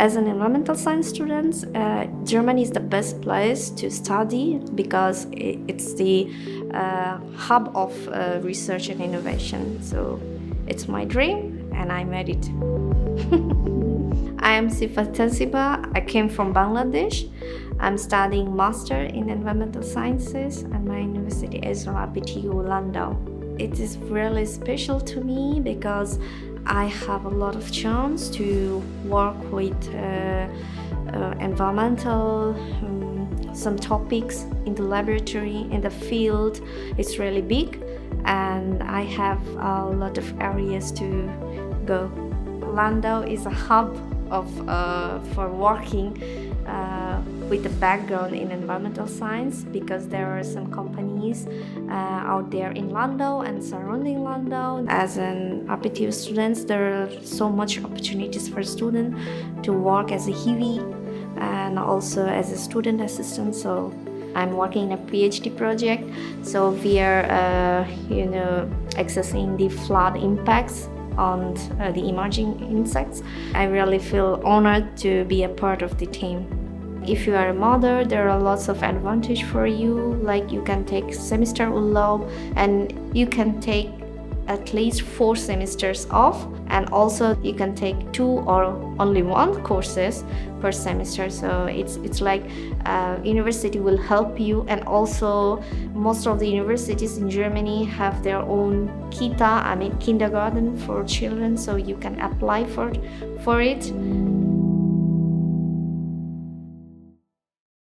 As an environmental science student, Germany is the best place to study because it's the hub of research and innovation. So it's my dream and I made it. I am Sifat. I came from Bangladesh. I'm studying Master in Environmental Sciences and my university is RPTU Landau. It is really special to me because I have a lot of chance to work with environmental some topics in the laboratory, in the field. It's really big and I have a lot of areas to go. Landau is a hub of for working with a background in environmental science because there are some companies out there in Landau and surrounding Landau. As an RPTU student, there are so much opportunities for students to work as a HIVI and also as a student assistant. So I'm working in a PhD project. So we are, accessing the flood impacts on the emerging insects. I really feel honored to be a part of the team. If you are a mother, there are lots of advantage for you, like you can take semester urlaub and you can take at least 4 semesters off, and also you can take 2 or only 1 courses per semester. So it's like university will help you, and also most of the universities in Germany have their own kindergarten for children, so you can apply for it.